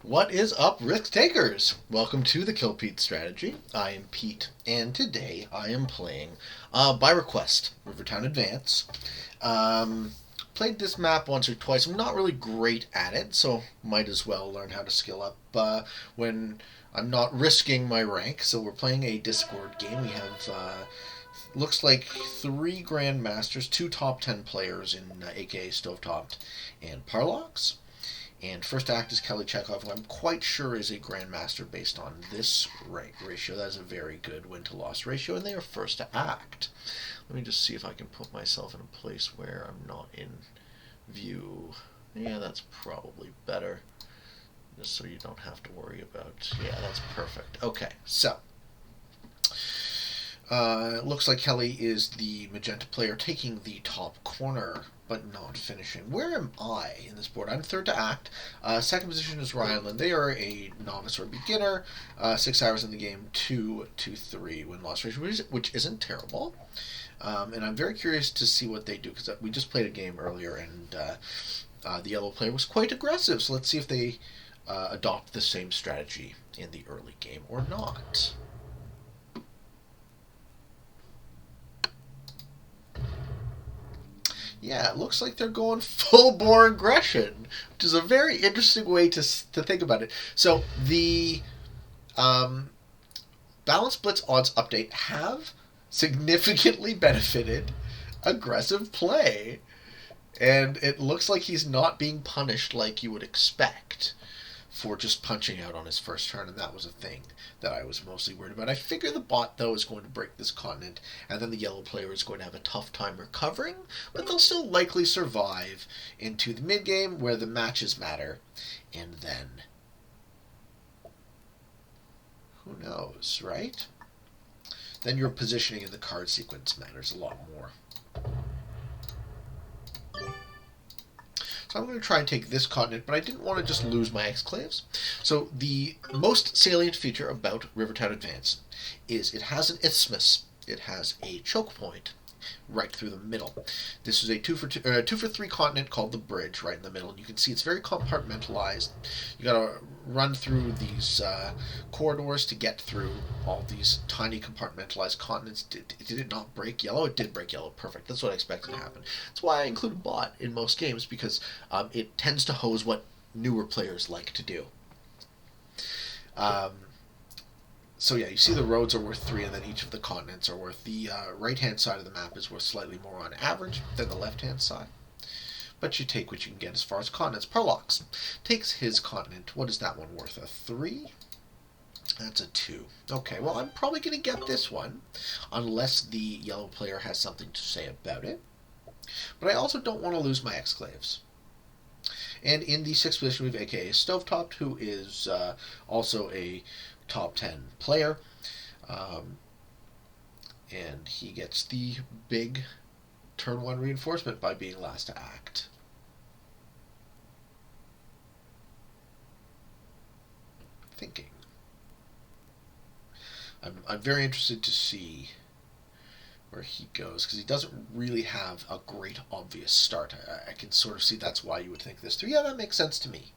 What is up, risk takers? Welcome to the Kill Pete strategy. I am Pete, and today I am playing, by request, Rivertown Advance. Played this map once or twice. I'm not really great at it, so might as well learn how to skill up when I'm not risking my rank. So we're playing a Discord game. We have looks like 3 Grandmasters, 2 top 10 players in AKA Stovetopped and Parlox. And first act is Kelly Chekhov, who I'm quite sure is a Grandmaster based on this rank ratio. That is a very good win-to-loss ratio, and they are first to act. Let me just see if I can put myself in a place where I'm not in view. Yeah, that's probably better, just so you don't have to worry about... Yeah, that's perfect. Okay, so... it looks like Kelly is the magenta player taking the top corner, but not finishing. Where am I in this board? I'm third to act. Second position is Ryan. They are a novice or a beginner. 6 hours in the game, 2-3 win-loss ratio, which isn't terrible. And I'm very curious to see what they do, because we just played a game earlier, and the yellow player was quite aggressive. So let's see if they adopt the same strategy in the early game or not. Yeah, it looks like they're going full-bore aggression, which is a very interesting way to think about it. So the Balance Blitz odds update have significantly benefited aggressive play. And it looks like he's not being punished like you would expect for just punching out on his first turn, and that was a thing that I was mostly worried about. I figure the bot, though, is going to break this continent, and then the yellow player is going to have a tough time recovering, but they'll still likely survive into the mid-game, where the matches matter, and then... who knows, right? Then your positioning in the card sequence matters a lot more. So I'm going to try and take this continent, but I didn't want to just lose my exclaves. So the most salient feature about Rivertown Advance is it has an isthmus. It has a choke point right through the middle. This is a 2 for 3 continent called the Bridge right in the middle. And you can see it's very compartmentalized. You got to run through these corridors to get through all these tiny compartmentalized continents. Did it not break yellow? It did break yellow. Perfect. That's what I expected to happen. That's why I include bot in most games, because it tends to hose what newer players like to do. So yeah, you see the roads are worth 3, and then each of the continents are worth... The right-hand side of the map is worth slightly more on average than the left-hand side. But you take what you can get as far as continents. Parlox takes his continent. What is that one worth? A 3? That's a 2. Okay, well, I'm probably going to get this one, unless the yellow player has something to say about it. But I also don't want to lose my exclaves. And in the 6th position, we have AKA Stovetopped, who is also a top 10 player. And he gets the big turn 1 reinforcement by being last to act. Thinking. I'm very interested to see where he goes, because he doesn't really have a great obvious start. I can sort of see that's why you would think this through. Yeah, that makes sense to me.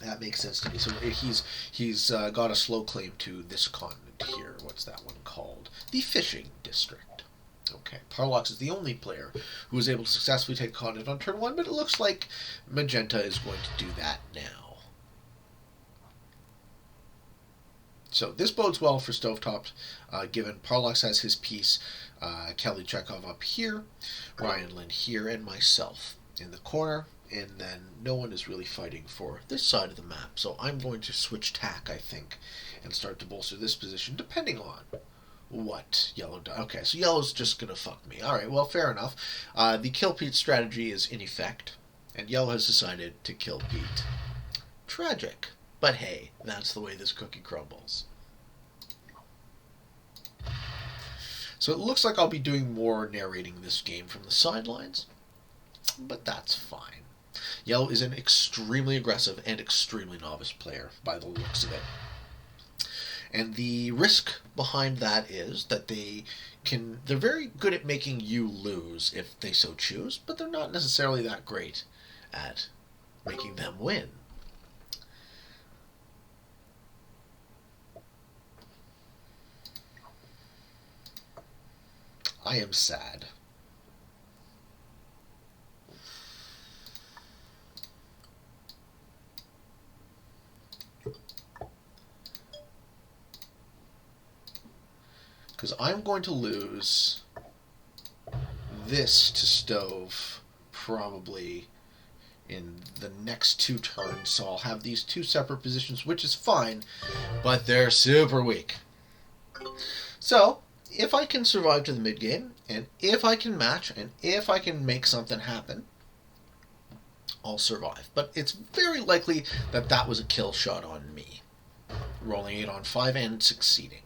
That makes sense to me. So he's got a slow claim to this continent here. What's that one called? The Fishing District. Okay, Parlox is the only player who was able to successfully take a continent on turn 1, but it looks like Magenta is going to do that now. So this bodes well for Stovetopped, given Parlox has his piece, Kelly Chekhov up here, Ryan Lynn here, and myself in the corner. And then no one is really fighting for this side of the map. So I'm going to switch tack, I think, and start to bolster this position, depending on what yellow does. Okay, so yellow's just going to fuck me. All right, well, fair enough. The Kill Pete strategy is in effect, and yellow has decided to kill Pete. Tragic. But hey, that's the way this cookie crumbles. So it looks like I'll be doing more narrating this game from the sidelines, but that's fine. Yellow is an extremely aggressive and extremely novice player, by the looks of it. And the risk behind that is that they're very good at making you lose if they so choose, but they're not necessarily that great at making them win. I am sad. Because I'm going to lose this to Stove probably in the next 2 turns, so I'll have these 2 separate positions, which is fine, but they're super weak. So, if I can survive to the mid-game, and if I can match, and if I can make something happen, I'll survive. But it's very likely that that was a kill shot on me. Rolling 8 on 5 and succeeding.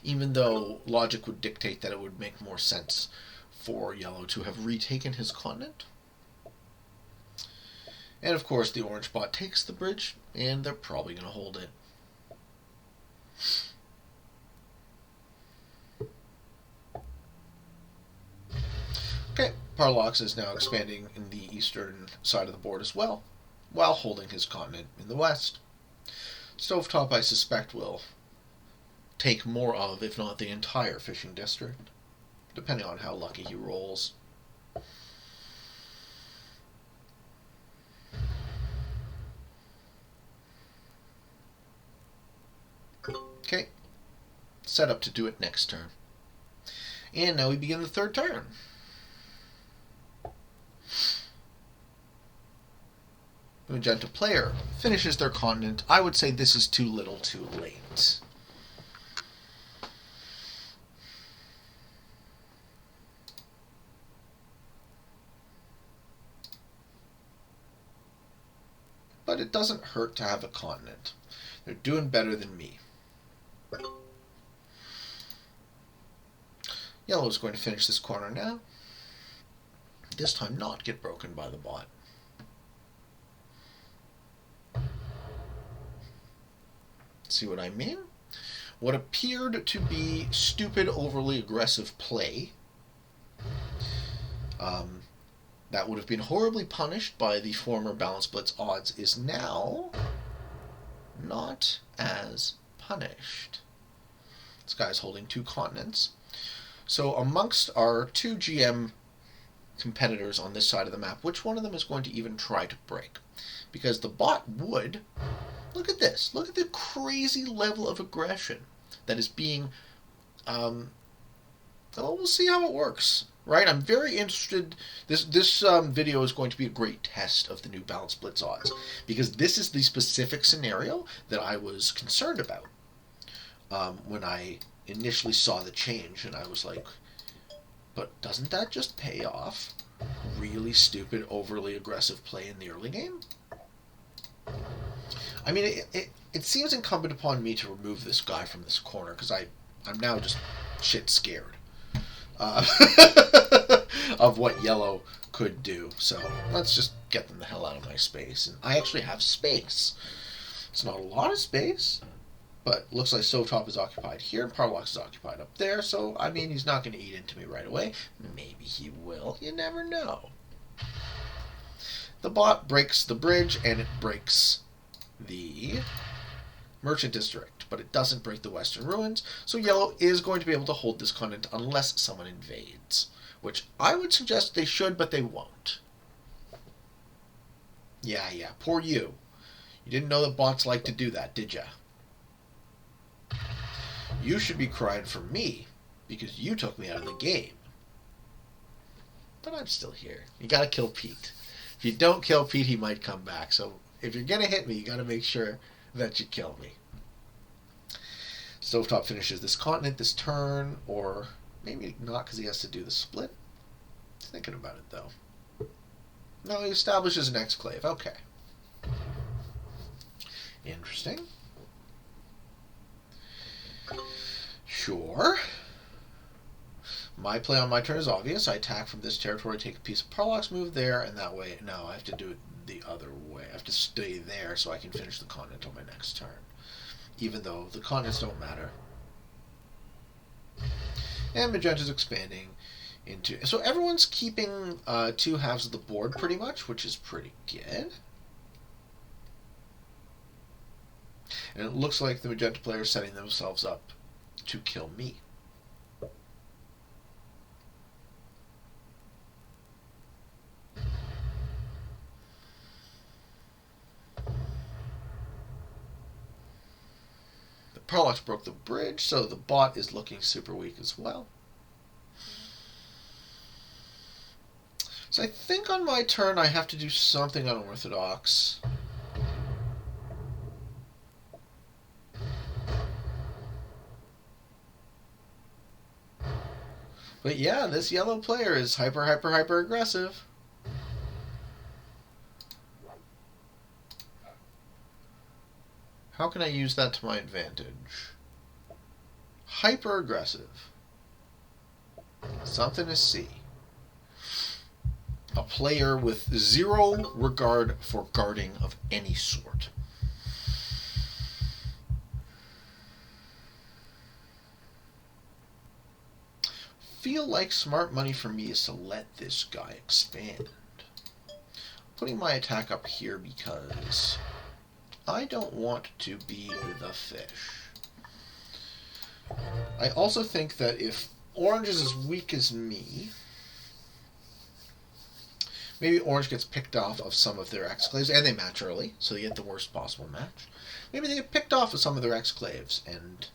Even though logic would dictate that it would make more sense for yellow to have retaken his continent. And of course the orange bot takes the bridge, and they're probably going to hold it. Okay, Parlox is now expanding in the eastern side of the board as well, while holding his continent in the west. Stovetop, I suspect, will take more of, if not the entire fishing district, depending on how lucky he rolls. Okay, set up to do it next turn. And now we begin the 3rd turn. The magenta player finishes their continent. I would say this is too little too late. But it doesn't hurt to have a continent. They're doing better than me. Yellow is going to finish this corner now. This time not get broken by the bot. See what I mean? What appeared to be stupid, overly aggressive play that would have been horribly punished by the former Balance Blitz odds is now not as punished. This guy's holding 2 continents. So amongst our 2 GM competitors on this side of the map, which one of them is going to even try to break? Because the bot would. Look at this. Look at the crazy level of aggression that is being... well, we'll see how it works. Right? I'm very interested. This video is going to be a great test of the new Balance Blitz odds, because this is the specific scenario that I was concerned about when I initially saw the change, and I was like, but doesn't that just pay off really stupid, overly aggressive play in the early game? I mean, it seems incumbent upon me to remove this guy from this corner, because I'm now just shit scared of what yellow could do. So let's just get them the hell out of my space. And I actually have space. It's not a lot of space, but looks like Stovetop is occupied here, and Parlox is occupied up there. So, I mean, he's not going to eat into me right away. Maybe he will. You never know. The bot breaks the bridge, and it breaks the Merchant District, but it doesn't break the Western Ruins, so yellow is going to be able to hold this continent unless someone invades, which I would suggest they should, but they won't. Yeah, poor you. You didn't know that bots like to do that, did ya? You should be crying for me, because you took me out of the game. But I'm still here. You gotta kill Pete. If you don't kill Pete, he might come back, so if you're gonna hit me, you gotta make sure that you kill me. Stovetop finishes this continent this turn, or maybe not because he has to do the split. He's thinking about it, though. No, he establishes an exclave. Okay. Interesting. Sure. My play on my turn is obvious. I attack from this territory, take a piece of Parlox, move there, and that way... No, I have to do it the other way. I have to stay there so I can finish the continent on my next turn. Even though the continents don't matter. And Magenta's expanding into... So everyone's keeping 2 halves of the board pretty much, which is pretty good. And it looks like the magenta player is setting themselves up to kill me. The Parlox broke the bridge, so the bot is looking super weak as well. So I think on my turn I have to do something unorthodox. But yeah, this yellow player is hyper aggressive. How can I use that to my advantage? Hyper aggressive. Something to see. A player with 0 regard for guarding of any sort. Feel like smart money for me is to let this guy expand. Putting my attack up here because I don't want to be the fish. I also think that if orange is as weak as me, maybe orange gets picked off of some of their exclaves, and they match early, so they get the worst possible match. Maybe they get picked off of some of their exclaves, and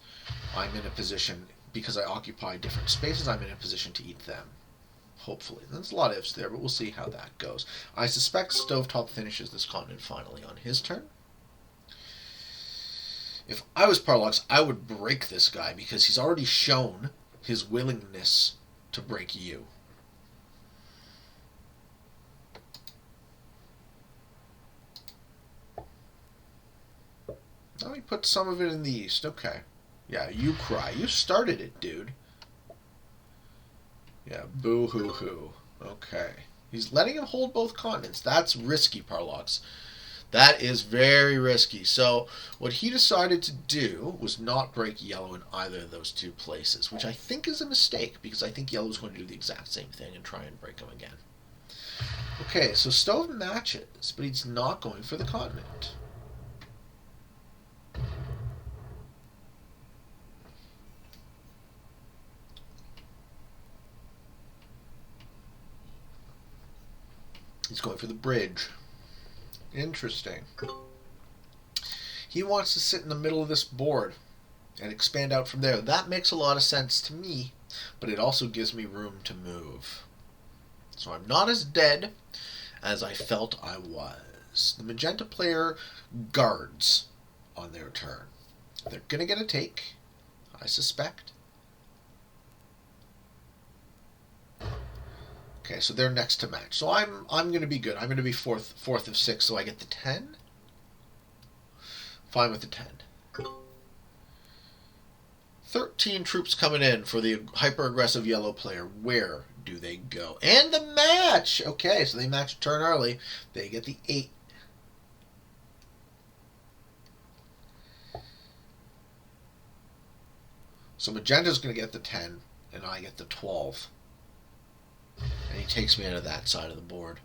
I'm in a position, because I occupy different spaces, I'm in a position to eat them. Hopefully. There's a lot of ifs there, but we'll see how that goes. I suspect Stovetopped finishes this continent finally on his turn. If I was Parlox, I would break this guy, because he's already shown his willingness to break you. Now he put some of it in the east. Okay. Yeah, you cry. You started it, dude. Yeah, boo-hoo-hoo. Okay. He's letting him hold both continents. That's risky, Parlox. That is very risky. So what he decided to do was not break yellow in either of those 2 places, which I think is a mistake, because I think yellow is going to do the exact same thing and try and break him again. Okay, so Stove matches, but he's not going for the continent. He's going for the bridge. Interesting. He wants to sit in the middle of this board and expand out from there. That makes a lot of sense to me, but it also gives me room to move. So I'm not as dead as I felt I was. The magenta player guards on their turn. They're going to get a take, I suspect. Okay, so they're next to match. So I'm going to be good. I'm going to be fourth of 6, so I get the 10. Fine with the 10. 13 troops coming in for the hyper-aggressive yellow player. Where do they go? And the match! Okay, so they match turn early. They get the 8. So magenta's going to get the 10, and I get the 12. And he takes me out of that side of the board.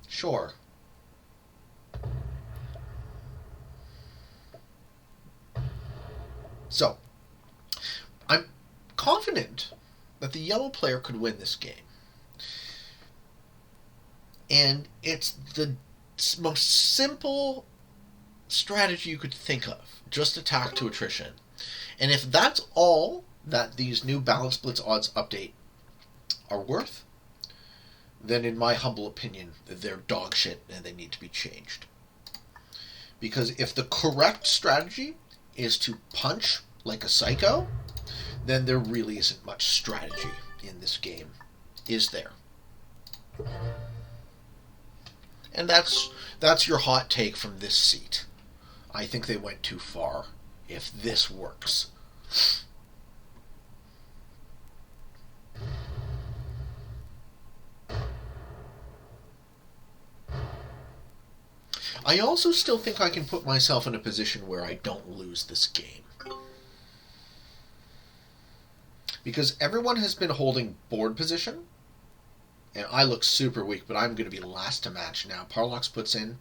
Sure. So, I'm confident that the yellow player could win this game. And it's the most simple strategy you could think of. Just attack to attrition. And if that's all that these new balance blitz odds update are worth, then in my humble opinion, they're dog shit and they need to be changed. Because if the correct strategy is to punch like a psycho, then there really isn't much strategy in this game, is there? And that's your hot take from this seat. I think they went too far if this works. I also still think I can put myself in a position where I don't lose this game. because everyone has been holding board position, and I look super weak, but I'm going to be last to match now. Parlox puts in,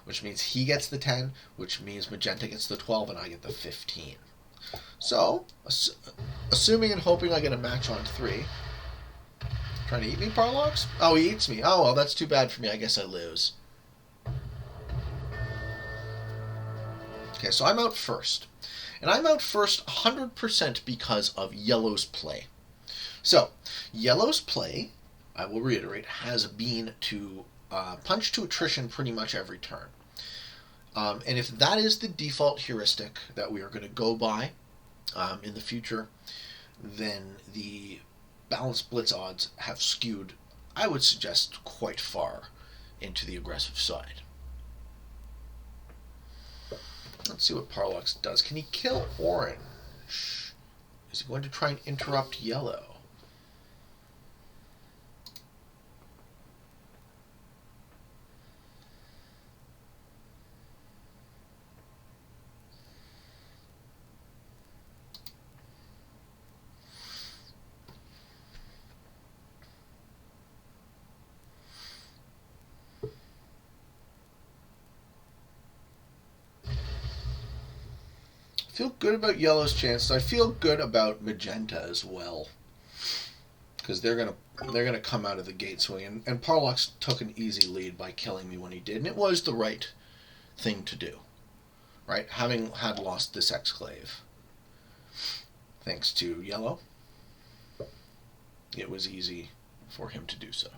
which means he gets the 10, which means Magenta gets the 12, and I get the 15. So, assuming and hoping I get a match on 3. Trying to eat me, Parlox? Oh, he eats me. Oh, well, that's too bad for me. I guess I lose. Okay, so I'm out first. And I'm out first 100% because of Yellow's play. So, Yellow's play, I will reiterate, has been to punch to attrition pretty much every turn. And if that is the default heuristic that we are going to go by in the future, then the balanced blitz odds have skewed, I would suggest, quite far into the aggressive side. Let's see what Parlox does. Can he kill orange? Is he going to try and interrupt yellow? I feel good about yellow's chances. I feel good about magenta as well, because they're gonna come out of the gate swinging. And Parlox took an easy lead by killing me when he did, and it was the right thing to do, right? Having had lost this exclave, thanks to yellow, it was easy for him to do so.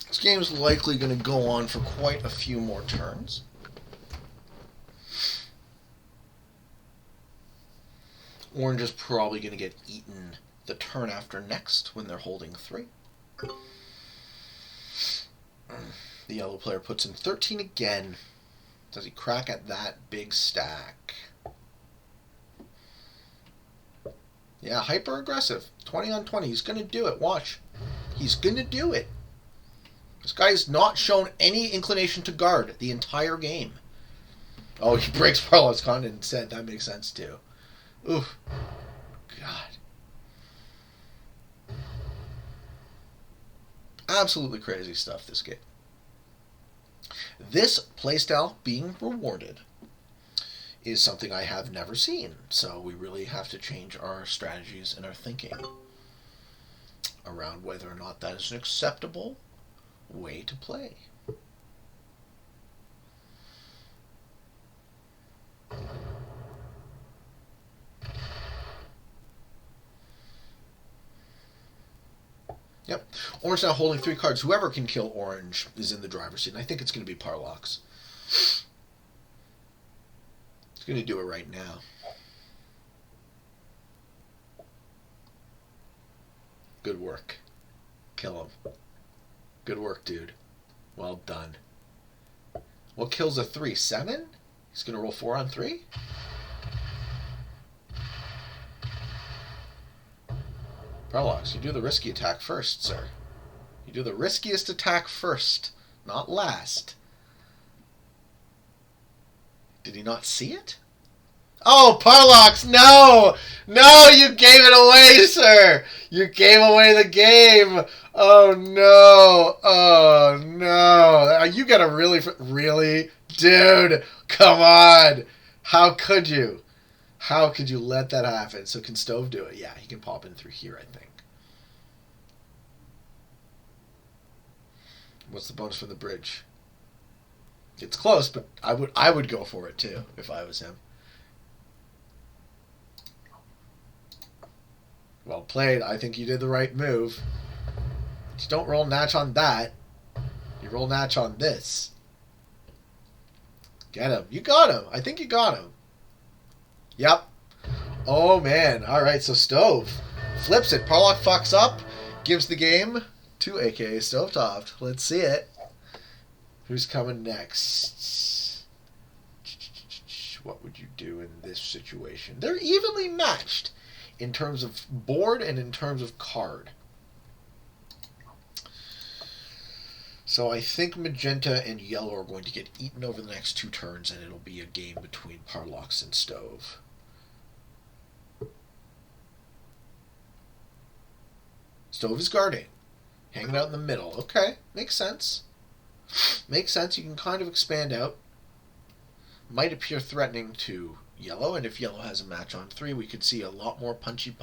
This game is likely going to go on for quite a few more turns. Orange is probably going to get eaten the turn after next when they're holding 3. The yellow player puts in 13 again. Does he crack at that big stack? Yeah, hyper aggressive. 20 on 20. He's going to do it. Watch. He's going to do it. This guy's not shown any inclination to guard the entire game. Oh, he breaks Parlo's Condon instead. That makes sense too. Oof. God. Absolutely crazy stuff, this game. This playstyle being rewarded is something I have never seen. So we really have to change our strategies and our thinking around whether or not that is an acceptable way to play. Yep. Orange now holding 3 cards. Whoever can kill orange is in the driver's seat. And I think it's going to be Parlox. It's going to do it right now. Good work. Kill him. Good work, dude. Well done. What kills a 3? 7? He's going to roll 4 on 3? Parlox, you do the risky attack first, sir. You do the riskiest attack first, not last. Did he not see it? Oh, Parlox, no! No, you gave it away, sir! You gave away the game! Oh, no! Oh, no! You gotta really? Dude, come on! How could you? How could you let that happen? So can Stove do it? Yeah, he can pop in through here, I think. What's the bonus from the bridge? It's close, but I would go for it, too, if I was him. Well played. I think you did the right move. Just don't roll Natch on that. You roll Natch on this. Get him. You got him. I think you got him. Yep. Oh, man. All right, so Stove flips it. Parlox fucks up, gives the game to AKA Stovetopped. Let's see it. Who's coming next? What would you do in this situation? They're evenly matched in terms of board and in terms of card. So I think magenta and yellow are going to get eaten over the next 2 turns, and it'll be a game between Parlox and Stove. Stove is guarding. Hanging out in the middle. Okay, makes sense. Makes sense. You can kind of expand out. Might appear threatening to yellow, and if yellow has a match on 3, we could see a lot more punchy.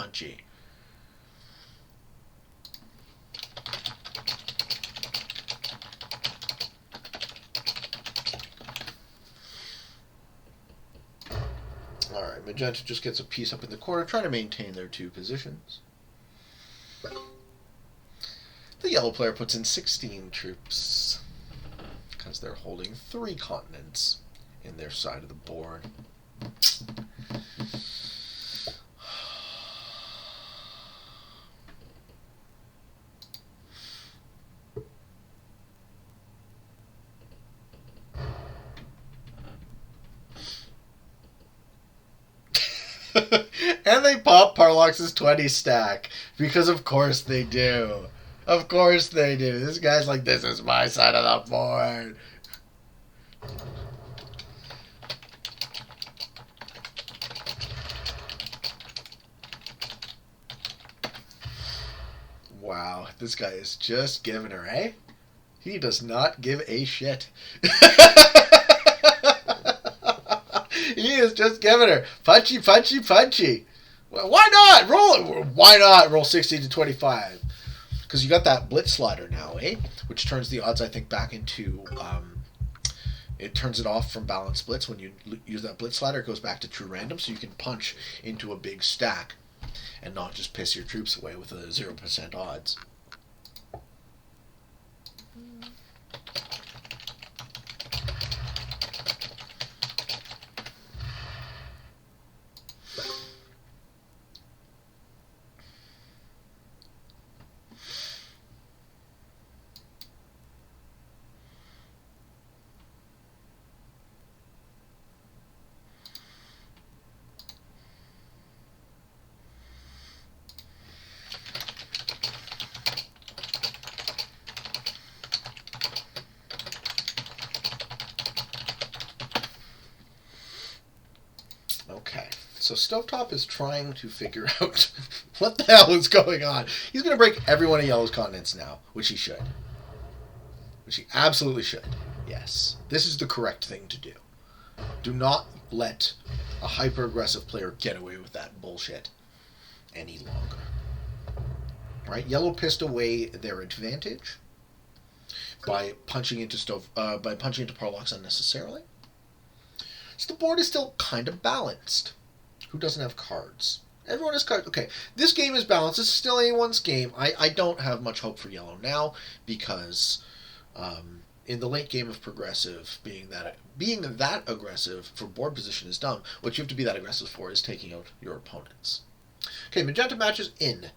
Alright, magenta just gets a piece up in the corner, trying to maintain their 2 positions. The yellow player puts in 16 troops, because they're holding 3 continents in their side of the board. And they pop Parlox's 20 stack, because of course they do. Of course they do. This guy's like, this is my side of the board. Wow, this guy is just giving her, eh? He does not give a shit. He is just giving her punchy. Why not? Why not roll 60 to 25? Because you got that blitz slider now, eh? Which turns the odds, I think, back into... it turns it off from balanced blitz. When you use that blitz slider, it goes back to true random, so you can punch into a big stack and not just piss your troops away with a 0% odds. Okay, so Stovetop is trying to figure out what the hell is going on. He's going to break every one of Yellow's continents now, which he should. Which he absolutely should. Yes, this is the correct thing to do. Do not let a hyper-aggressive player get away with that bullshit any longer. Right? Yellow pissed away their advantage by punching into Parlox unnecessarily. So the board is still kind of balanced. Who doesn't have cards? Everyone has cards. Okay, this game is balanced. This is still anyone's game. I don't have much hope for yellow now because in the late game of progressive, being that aggressive for board position is dumb. What you have to be that aggressive for is taking out your opponents. Okay, magenta matches in.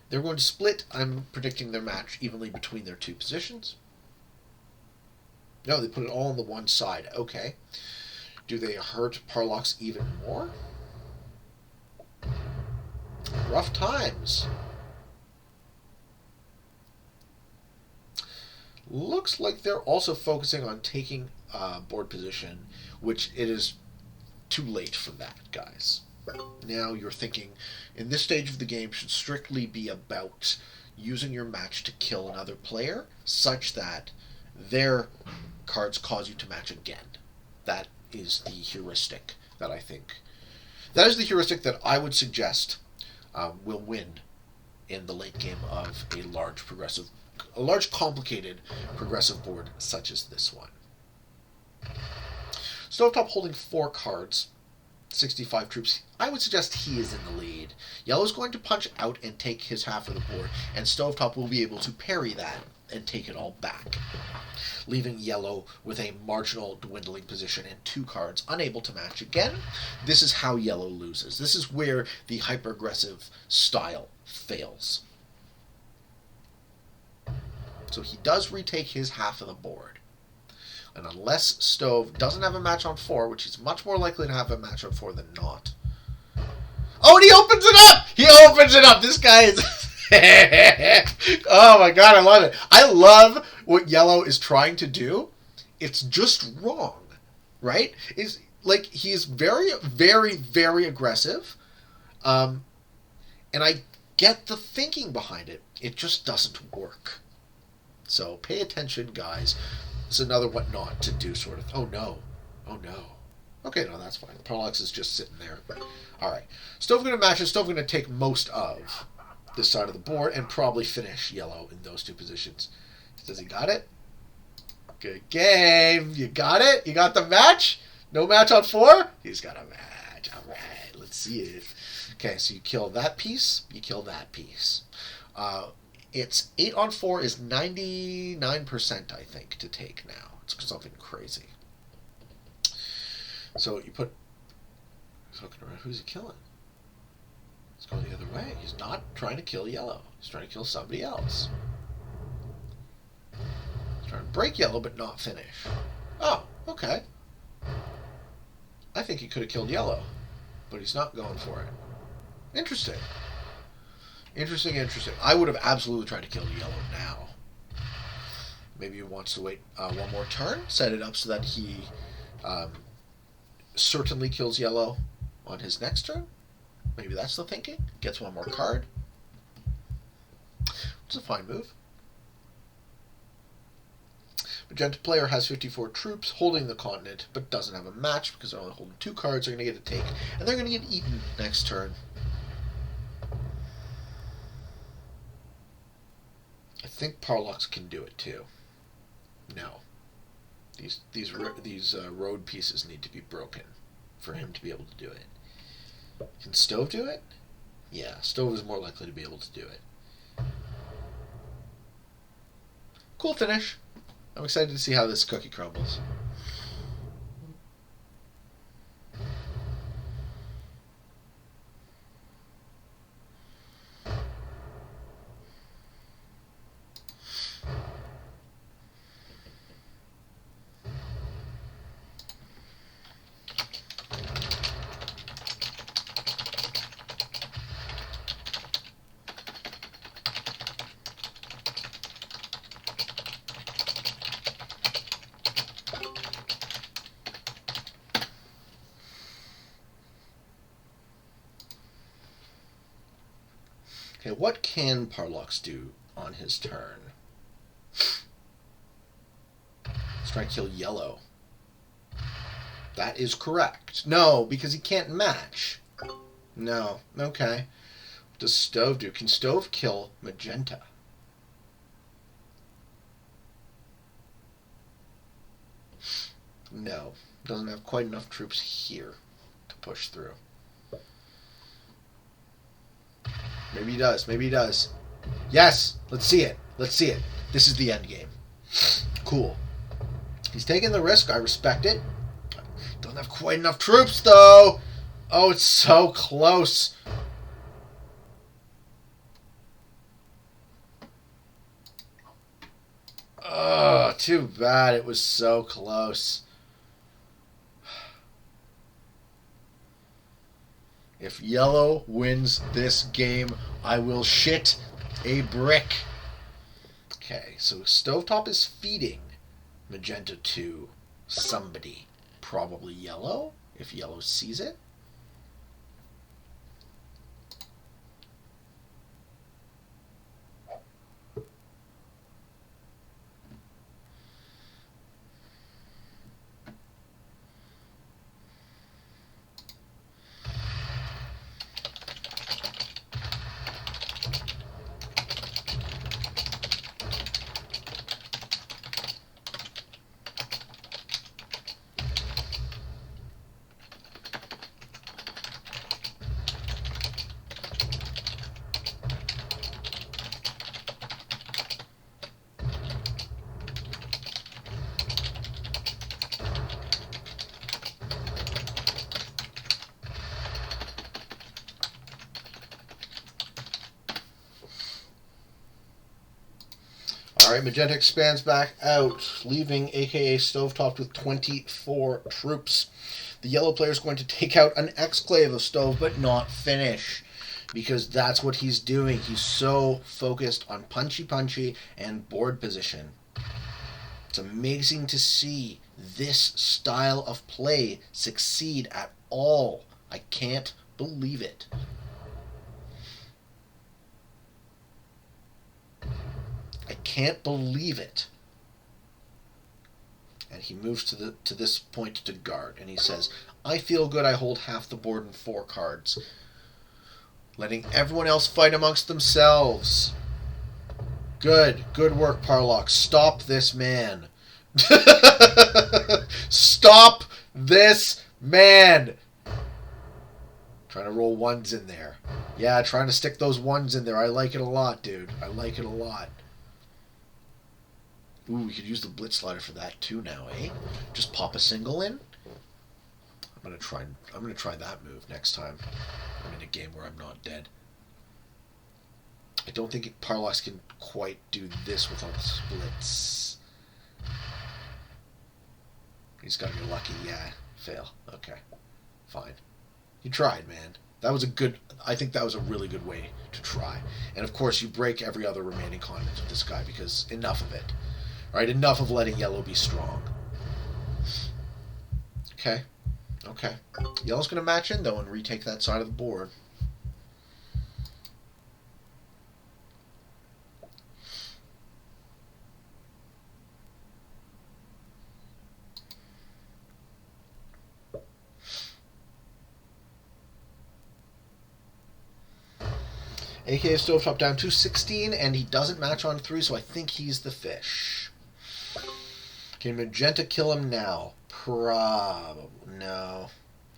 They're going to split. I'm predicting their match evenly between their 2 positions. No, they put it all on the one side. Okay. Do they hurt Parlox even more? Rough times. Looks like they're also focusing on taking board position, which it is too late for that, guys. Now you're thinking, in this stage of the game, should strictly be about using your match to kill another player, such that their cards cause you to match again. That is the heuristic that I think. That is the heuristic that I would suggest will win in the late game of a large complicated progressive board such as this one. Stovetop holding 4 cards, 65 troops. I would suggest he is in the lead. Yellow's going to punch out and take his half of the board, and Stovetop will be able to parry that and take it all back, leaving yellow with a marginal dwindling position and 2 cards unable to match again. This is how yellow loses. This is where the hyper-aggressive style fails. So he does retake his half of the board. And unless Stove doesn't have a match on 4, which he's much more likely to have a match on 4 than not. Oh, and he opens it up! He opens it up! This guy is... Oh my god, I love it. I love what yellow is trying to do, it's just wrong, right? Is like he's very, very, very aggressive, and I get the thinking behind it. It just doesn't work. So pay attention, guys. It's another what not to do sort of. Oh no, oh no. Okay, no, that's fine. Parlox is just sitting there. All right, Stove going to match it. Stove going to take most of this side of the board and probably finish yellow in those two positions. Does he got it? Good game. You got it? You got the match? No match on 4? He's got a match. All right, let's see it. Okay, so you kill that piece. You kill that piece. It's 8 on 4 is 99%, I think, to take now. It's something crazy. So you put... He's looking around. Who's he killing? He's going the other way. He's not trying to kill yellow. He's trying to kill somebody else. He's trying to break yellow, but not finish. Oh, okay. I think he could have killed yellow, but he's not going for it. Interesting. Interesting, interesting. I would have absolutely tried to kill yellow now. Maybe he wants to wait one more turn, set it up so that he certainly kills yellow on his next turn. Maybe that's the thinking. Gets one more card. It's a fine move. Magenta player has 54 troops holding the continent, but doesn't have a match because they're only holding 2 cards. They're going to get a take, and they're going to get eaten next turn. I think Parlox can do it too. No. These road pieces need to be broken for him to be able to do it. Can Stove do it? Yeah, Stove is more likely to be able to do it. Cool finish. I'm excited to see how this cookie crumbles. Okay, what can Parlox do on his turn? Let's try to kill yellow. That is correct. No, because he can't match. No. Okay. What does Stove do? Can Stove kill magenta? No. Doesn't have quite enough troops here to push through. Maybe he does. Maybe he does. Yes! Let's see it. Let's see it. This is the end game. Cool. He's taking the risk. I respect it. Don't have quite enough troops, though. Oh, it's so close. Oh, too bad. It was so close. If yellow wins this game, I will shit a brick. Okay, so Stovetop is feeding magenta to somebody. Probably yellow, if yellow sees it. Alright, magenta expands back out, leaving AKA Stovetopped with 24 troops. The yellow player is going to take out an exclave of Stove, but not finish. Because that's what he's doing. He's so focused on punchy and board position. It's amazing to see this style of play succeed at all. I can't believe it. I can't believe it. And he moves to this point to guard, and he says, I feel good I hold half the board in 4 cards. Letting everyone else fight amongst themselves. Good work, Parlox. Stop this man. Stop this man. Trying to roll 1s in there. Yeah, trying to stick those 1s in there. I like it a lot, dude. I like it a lot. Ooh, we could use the blitz slider for that too now, eh? Just pop a single in. I'm gonna try that move next time I'm in a game where I'm not dead. I don't think Parlox can quite do this with all the splits. He's gotta be lucky. Yeah, fail. Okay, fine. You tried, man. That was a good... I think that was a really good way to try. And of course, you break every other remaining continent of this guy because enough of it. Right? Enough of letting yellow be strong. Okay. Okay. Yellow's going to match in, though, and retake that side of the board. AKA Stovetopped down to 16, and he doesn't match on 3, so I think he's the fish. Can Magenta kill him now? Probably. No.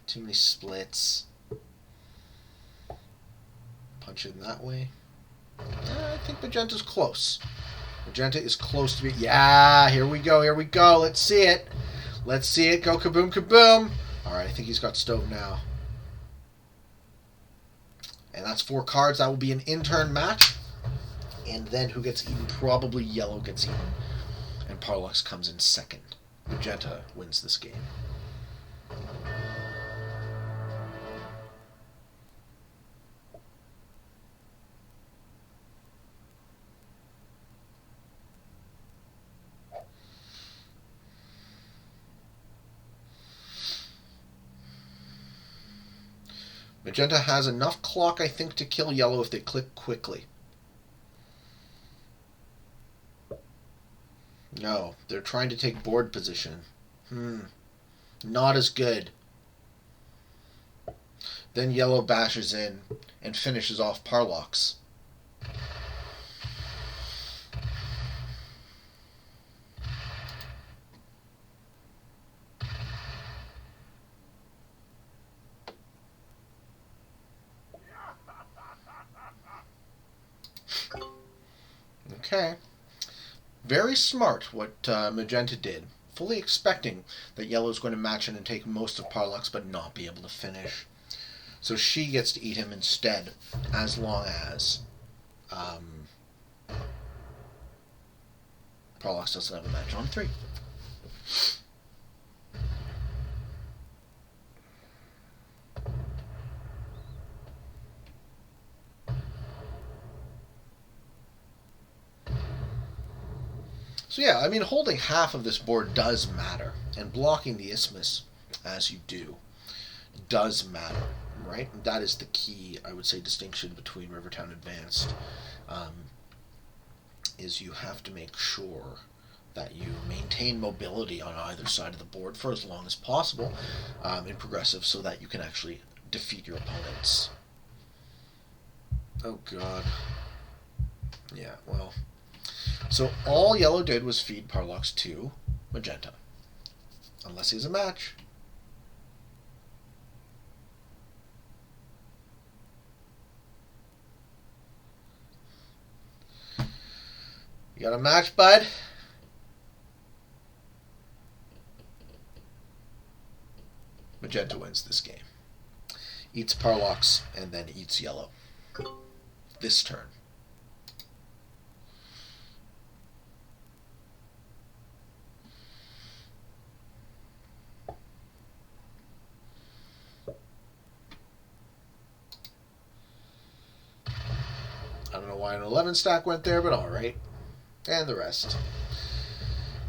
Too many splits. Punch it in that way. I think Magenta's close. Magenta is close to be... Yeah, here we go, here we go. Let's see it. Let's see it go kaboom, kaboom. Alright, I think he's got Stove now. And that's 4 cards. That will be an in-turn match. And then who gets eaten? Probably yellow gets eaten. And Parlox comes in second. Magenta wins this game. Magenta has enough clock, I think, to kill yellow if they click quickly. No, they're trying to take board position. Not as good. Then yellow bashes in and finishes off Parlox. Okay. Very smart what Magenta did. Fully expecting that yellow's going to match in and take most of Parlox but not be able to finish. So she gets to eat him instead, as long as Parlox doesn't have a match on 3. So yeah, I mean, holding half of this board does matter, and blocking the isthmus, as you do, does matter, right? That is the key, I would say, distinction between Rivertown Advanced, is you have to make sure that you maintain mobility on either side of the board for as long as possible in progressive so that you can actually defeat your opponents. Oh, God. Yeah, well... So all yellow did was feed Parlox to Magenta. Unless he's a match. You got a match, bud? Magenta wins this game. Eats Parlox and then eats yellow. This turn. I don't know why an 11 stack went there, but alright. And the rest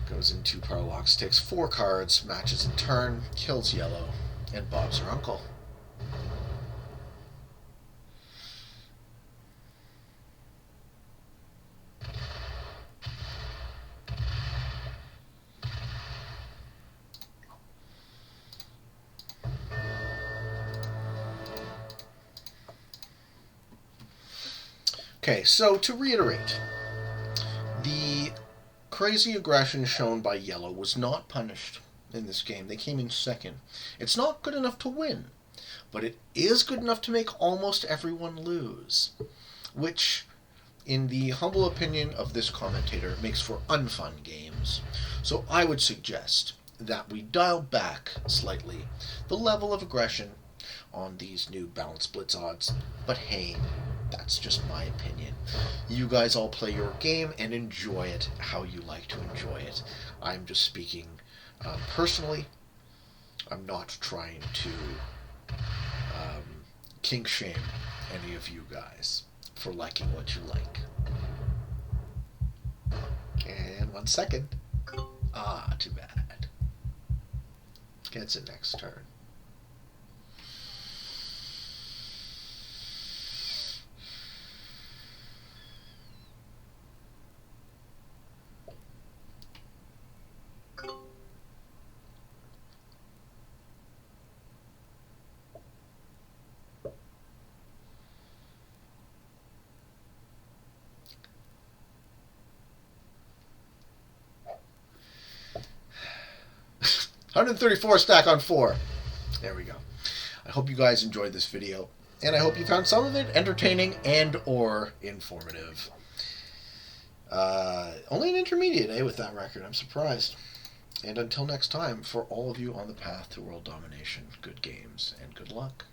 goes goes into Parlox, takes 4 cards, matches in turn, kills yellow, and Bob's her uncle. Okay, so to reiterate, the crazy aggression shown by yellow was not punished in this game. They came in second. It's not good enough to win, but it is good enough to make almost everyone lose, which, in the humble opinion of this commentator, makes for unfun games. So I would suggest that we dial back slightly the level of aggression on these new balance blitz odds, but hey, that's just my opinion. You guys all play your game and enjoy it how you like to enjoy it. I'm just speaking personally. I'm not trying to kink shame any of you guys for liking what you like. And 1 second. Ah, too bad. Gets it next turn. $134 stack on 4. There we go. I hope you guys enjoyed this video, and I hope you found some of it entertaining and or informative. Only an intermediate, with that record. I'm surprised. And until next time, for all of you on the path to world domination, good games and good luck.